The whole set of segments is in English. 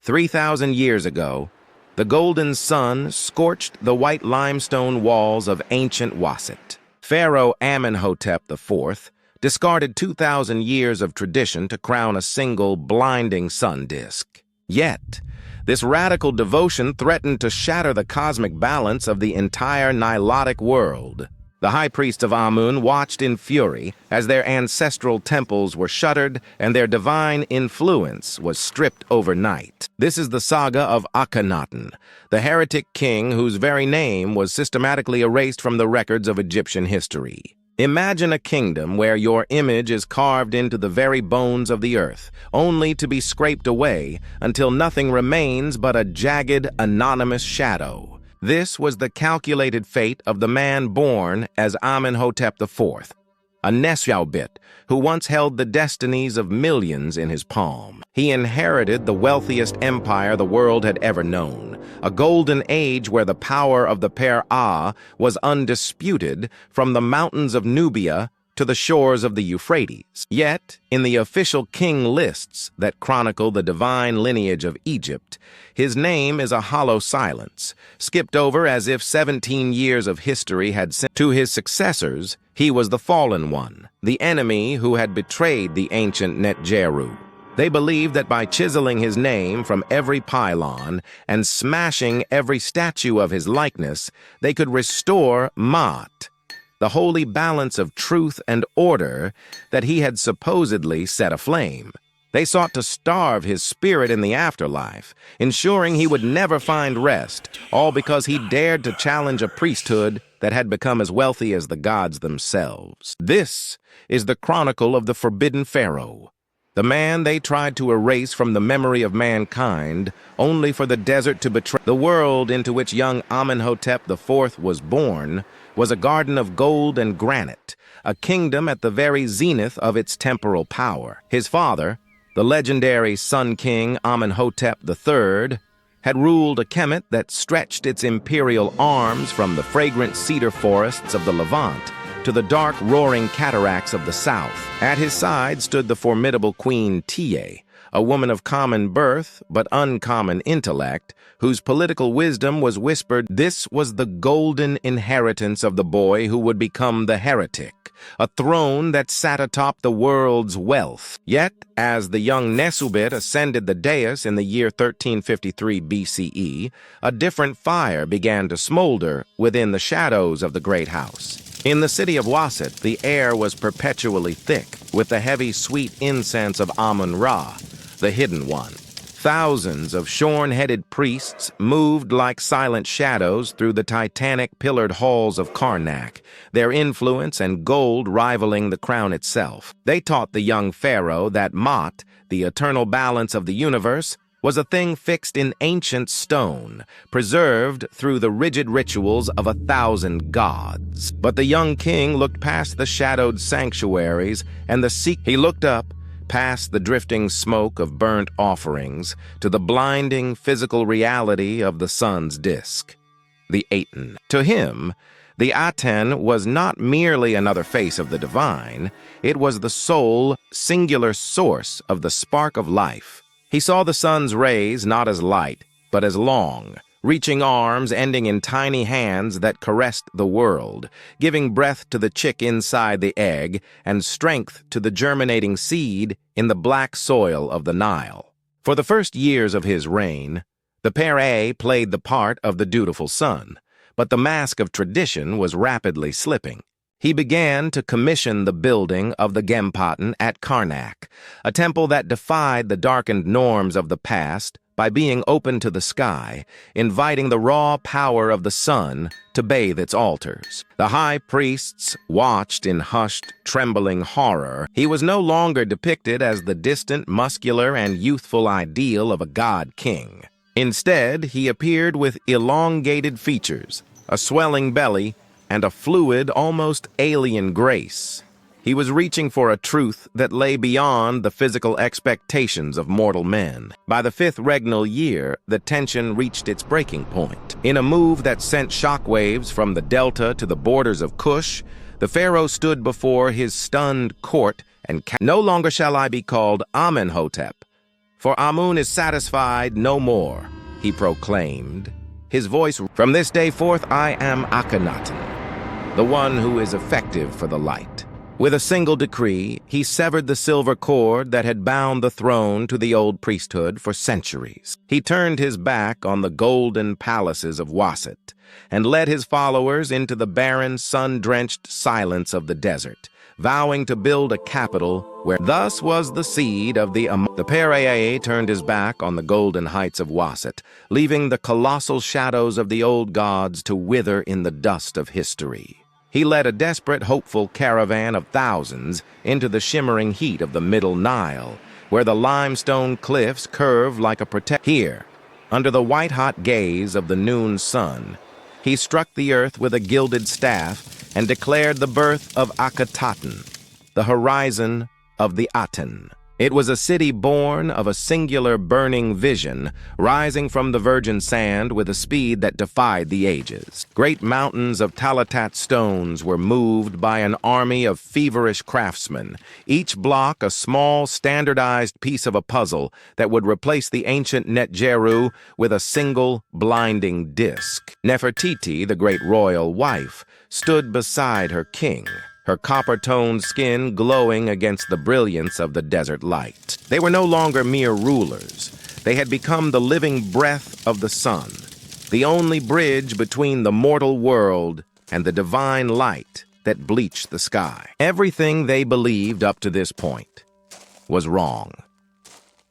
3,000 years ago, the golden sun scorched the white limestone walls of ancient Waset. Pharaoh Amenhotep IV discarded 2,000 years of tradition to crown a single blinding sun disk. Yet, this radical devotion threatened to shatter the cosmic balance of the entire Nilotic world. The high priests of Amun watched in fury as their ancestral temples were shuttered and their divine influence was stripped overnight. This is the saga of Akhenaten, the heretic king whose very name was systematically erased from the records of Egyptian history. Imagine a kingdom where your image is carved into the very bones of the earth, only to be scraped away until nothing remains but a jagged, anonymous shadow. This was the calculated fate of the man born as Amenhotep IV, a Neshaubit who once held the destinies of millions in his palm. He inherited the wealthiest empire the world had ever known, a golden age where the power of the Pharaoh was undisputed from the mountains of Nubia to the shores of the Euphrates. Yet, in the official king lists that chronicle the divine lineage of Egypt, his name is a hollow silence, skipped over as if 17 years of history had sent to his successors. He was the fallen one, the enemy who had betrayed the ancient Netjeru. They believed that by chiseling his name from every pylon and smashing every statue of his likeness, they could restore Maat, the holy balance of truth and order that he had supposedly set aflame. They sought to starve his spirit in the afterlife, ensuring he would never find rest, all because he dared to challenge a priesthood that had become as wealthy as the gods themselves. This is the chronicle of the forbidden Pharaoh, the man they tried to erase from the memory of mankind, only for the desert to betray. The world into which young Amenhotep IV was born was a garden of gold and granite, a kingdom at the very zenith of its temporal power. His father, the legendary Sun King Amenhotep III, had ruled a Kemet that stretched its imperial arms from the fragrant cedar forests of the Levant to the dark, roaring cataracts of the south. At his side stood the formidable Queen Tiye, a woman of common birth but uncommon intellect, whose political wisdom was whispered. This was the golden inheritance of the boy who would become the heretic, a throne that sat atop the world's wealth. Yet, as the young Nesubit ascended the dais in the year 1353 BCE, a different fire began to smolder within the shadows of the great house. In the city of Waset, the air was perpetually thick with the heavy, sweet incense of Amun-Ra, the Hidden One. Thousands of shorn-headed priests moved like silent shadows through the titanic pillared halls of Karnak, their influence and gold rivaling the crown itself. They taught the young pharaoh that Maat, the eternal balance of the universe, was a thing fixed in ancient stone, preserved through the rigid rituals of 1,000 gods. But the young king looked past the shadowed sanctuaries and he looked up, past the drifting smoke of burnt offerings, to the blinding physical reality of the sun's disk, the Aten. To him, the Aten was not merely another face of the divine, it was the sole, singular source of the spark of life. He saw the sun's rays not as light, but as long, reaching arms ending in tiny hands that caressed the world, giving breath to the chick inside the egg and strength to the germinating seed in the black soil of the Nile. For the first years of his reign, the Pharaoh played the part of the dutiful son, but the mask of tradition was rapidly slipping. He began to commission the building of the Gempatan at Karnak, a temple that defied the darkened norms of the past by being open to the sky, inviting the raw power of the sun to bathe its altars. The high priests watched in hushed, trembling horror. He was no longer depicted as the distant, muscular, and youthful ideal of a god-king. Instead, he appeared with elongated features, a swelling belly, and a fluid, almost alien grace. He was reaching for a truth that lay beyond the physical expectations of mortal men. By the 5th regnal year, the tension reached its breaking point. In a move that sent shockwaves from the delta to the borders of Kush, the pharaoh stood before his stunned court and "No longer shall I be called Amenhotep, For Amun is satisfied no more, he proclaimed. His voice, from this day forth I am Akhenaten, the one who is effective for the light. With a single decree, he severed the silver cord that had bound the throne to the old priesthood for centuries. He turned his back on the golden palaces of Waset and led his followers into the barren, sun-drenched silence of the desert, vowing to build a capital where thus was the seed of the Pharaoh turned his back on the golden heights of Waset, leaving the colossal shadows of the old gods to wither in the dust of history. He led a desperate, hopeful caravan of thousands into the shimmering heat of the Middle Nile, where the limestone cliffs curved like a Here, under the white-hot gaze of the noon sun, he struck the earth with a gilded staff and declared the birth of Akhenaten, the horizon of the Aten. It was a city born of a singular burning vision, rising from the virgin sand with a speed that defied the ages. Great mountains of talatat stones were moved by an army of feverish craftsmen, each block a small, standardized piece of a puzzle that would replace the ancient Netjeru with a single, blinding disk. Nefertiti, the great royal wife, stood beside her king, her copper-toned skin glowing against the brilliance of the desert light. They were no longer mere rulers. They had become the living breath of the sun, the only bridge between the mortal world and the divine light that bleached the sky. Everything they believed up to this point was wrong.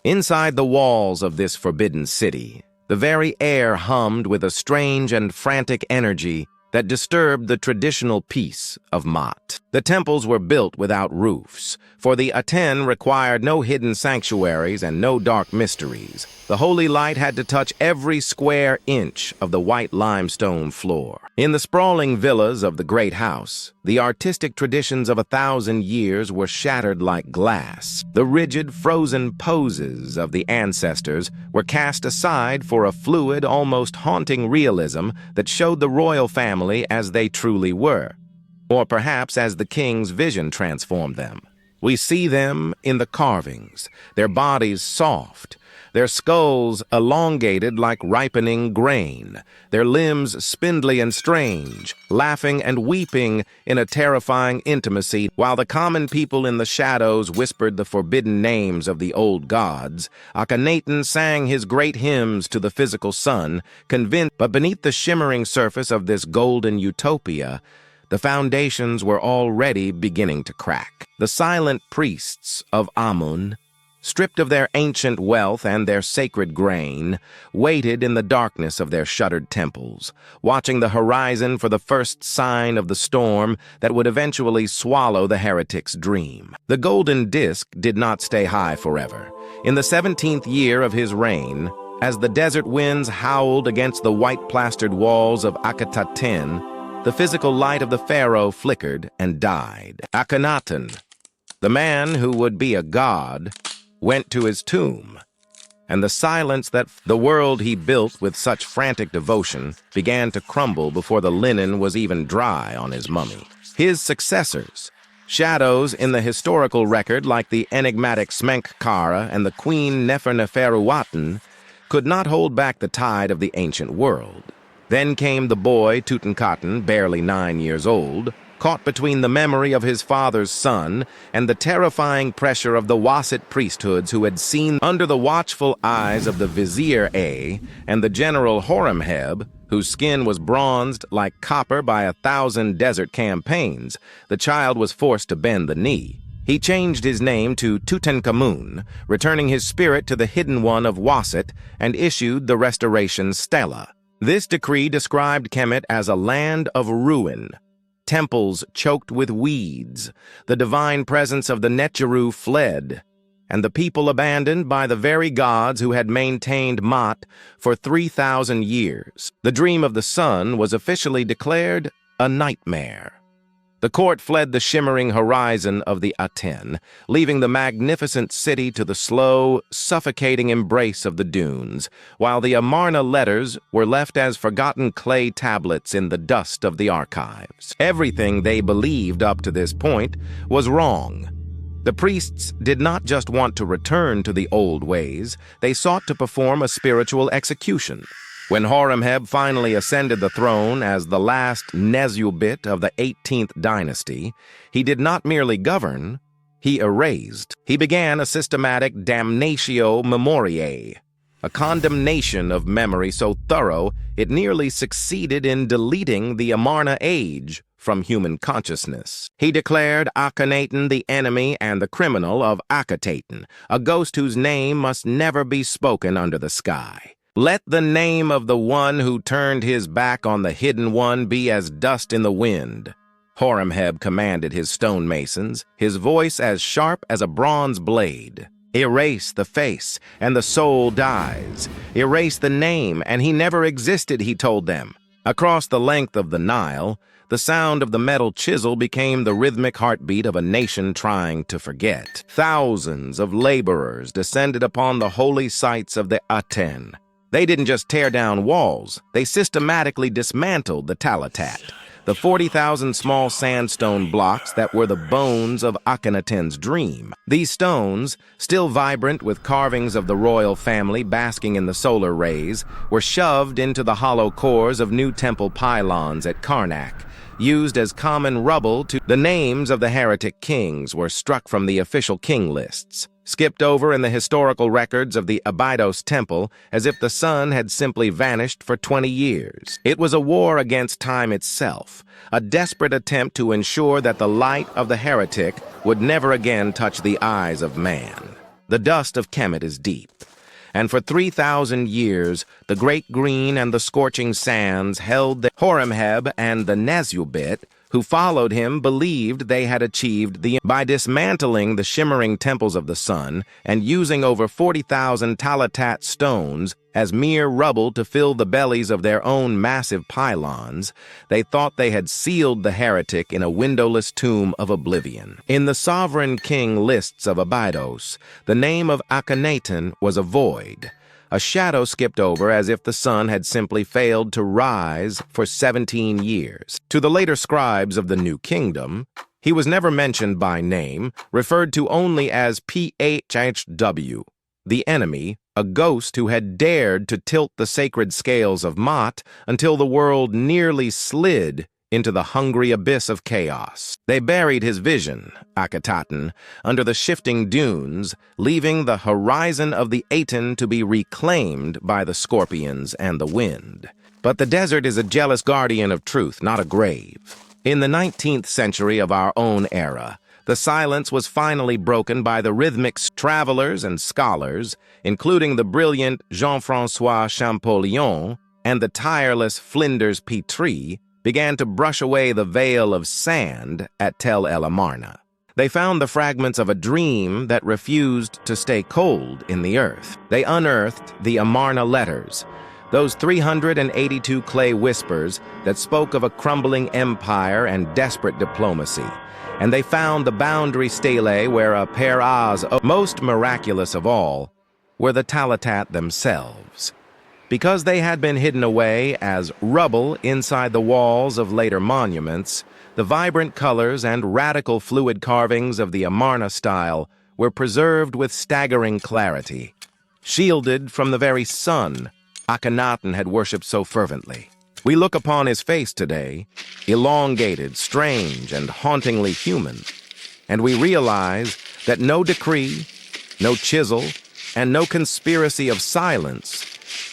Inside the walls of this forbidden city, the very air hummed with a strange and frantic energy that disturbed the traditional peace of Maat. The temples were built without roofs, for the Aten required no hidden sanctuaries and no dark mysteries. The holy light had to touch every square inch of the white limestone floor. In the sprawling villas of the great house, the artistic traditions of 1,000 years were shattered like glass. The rigid, frozen poses of the ancestors were cast aside for a fluid, almost haunting realism that showed the royal family as they truly were, or perhaps as the king's vision transformed them. We see them in the carvings, their bodies soft, their skulls elongated like ripening grain, their limbs spindly and strange, laughing and weeping in a terrifying intimacy, while the common people in the shadows whispered the forbidden names of the old gods. Akhenaten sang his great hymns to the physical sun, convinced, but beneath the shimmering surface of this golden utopia, the foundations were already beginning to crack. The silent priests of Amun, stripped of their ancient wealth and their sacred grain, waited in the darkness of their shuttered temples, watching the horizon for the first sign of the storm that would eventually swallow the heretic's dream. The golden disk did not stay high forever. In the 17th year of his reign, as the desert winds howled against the white-plastered walls of Akhenaten, the physical light of the pharaoh flickered and died. Akhenaten, the man who would be a god, went to his tomb, and the silence that the world he built with such frantic devotion began to crumble before the linen was even dry on his mummy. His successors, shadows in the historical record like the enigmatic Smenkhkara and the Queen Neferneferuaten, could not hold back the tide of the ancient world. Then came the boy Tutankhaten, barely 9 years old, caught between the memory of his father's son and the terrifying pressure of the Waset priesthoods who had seen under the watchful eyes of the Vizier A and the General Horemheb, whose skin was bronzed like copper by 1,000 desert campaigns. The child was forced to bend the knee. He changed his name to Tutankhamun, returning his spirit to the hidden one of Waset, and issued the Restoration Stela. This decree described Kemet as a land of ruin, temples choked with weeds, the divine presence of the Netjeru fled, and the people abandoned by the very gods who had maintained Maat for 3,000 years. The dream of the sun was officially declared a nightmare. The court fled the shimmering horizon of the Aten, leaving the magnificent city to the slow, suffocating embrace of the dunes, while the Amarna letters were left as forgotten clay tablets in the dust of the archives. Everything they believed up to this point was wrong. The priests did not just want to return to the old ways, they sought to perform a spiritual execution. When Horemheb finally ascended the throne as the last Nesubit of the 18th dynasty, he did not merely govern, he erased. He began a systematic damnatio memoriae, a condemnation of memory so thorough it nearly succeeded in deleting the Amarna age from human consciousness. He declared Akhenaten the enemy and the criminal of Akhenaten, a ghost whose name must never be spoken under the sky. Let the name of the one who turned his back on the hidden one be as dust in the wind. Horemheb commanded his stonemasons, his voice as sharp as a bronze blade. Erase the face, and the soul dies. Erase the name, and he never existed, he told them. Across the length of the Nile, the sound of the metal chisel became the rhythmic heartbeat of a nation trying to forget. Thousands of laborers descended upon the holy sites of the Aten. They didn't just tear down walls, they systematically dismantled the Talatat, the 40,000 small sandstone blocks that were the bones of Akhenaten's dream. These stones, still vibrant with carvings of the royal family basking in the solar rays, were shoved into the hollow cores of new temple pylons at Karnak, used as common rubble to... The names of the heretic kings were struck from the official king lists, skipped over in the historical records of the Abydos temple as if the sun had simply vanished for 20 years. It was a war against time itself, a desperate attempt to ensure that the light of the heretic would never again touch the eyes of man. The dust of Kemet is deep, and for 3,000 years, the great green and the scorching sands held the Horemheb and the Nesubit, who followed him, believed they had achieved by dismantling the shimmering temples of the sun and using over 40,000 Talatat stones as mere rubble to fill the bellies of their own massive pylons. They thought they had sealed the heretic in a windowless tomb of oblivion. In the sovereign king lists of Abydos, the name of Akhenaten was a void. A shadow skipped over as if the sun had simply failed to rise for 17 years. To the later scribes of the New Kingdom, he was never mentioned by name, referred to only as PHW, the enemy, a ghost who had dared to tilt the sacred scales of Mot until the world nearly slid into the hungry abyss of chaos. They buried his vision, Akhenaten, under the shifting dunes, leaving the horizon of the Aten to be reclaimed by the scorpions and the wind. But the desert is a jealous guardian of truth, not a grave. In the 19th century of our own era, the silence was finally broken by the rhythmic travelers and scholars, including the brilliant Jean-François Champollion and the tireless Flinders Petrie, began to brush away the veil of sand at Tel El Amarna. They found the fragments of a dream that refused to stay cold in the earth. They unearthed the Amarna letters, those 382 clay whispers that spoke of a crumbling empire and desperate diplomacy. And they found the boundary stele where a Peraz, most miraculous of all, were the Talatat themselves. Because they had been hidden away as rubble inside the walls of later monuments, the vibrant colors and radical fluid carvings of the Amarna style were preserved with staggering clarity, shielded from the very sun Akhenaten had worshipped so fervently. We look upon his face today, elongated, strange, and hauntingly human, and we realize that no decree, no chisel, and no conspiracy of silence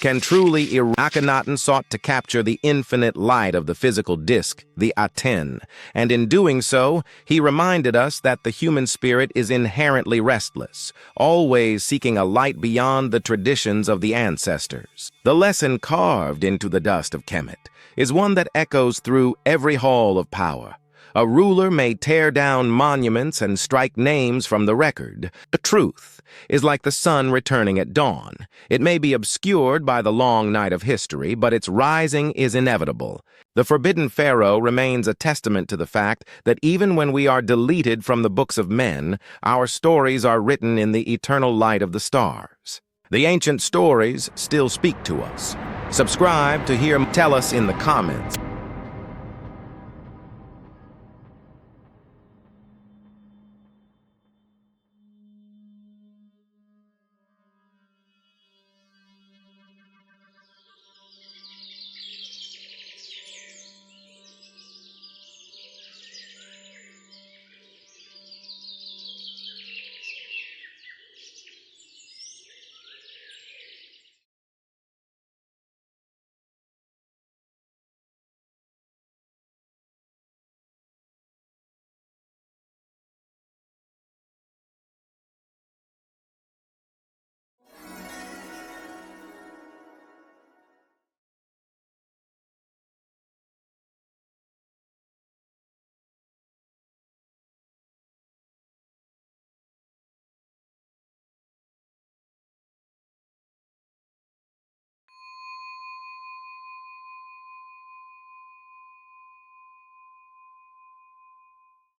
can truly Akhenaten sought to capture the infinite light of the physical disk, the Aten, and in doing so, he reminded us that the human spirit is inherently restless, always seeking a light beyond the traditions of the ancestors. The lesson carved into the dust of Kemet is one that echoes through every hall of power. A ruler may tear down monuments and strike names from the record. The truth is like the sun returning at dawn. It may be obscured by the long night of history, but its rising is inevitable. The forbidden Pharaoh remains a testament to the fact that even when we are deleted from the books of men, our stories are written in the eternal light of the stars. The ancient stories still speak to us. Subscribe to hear tell us in the comments.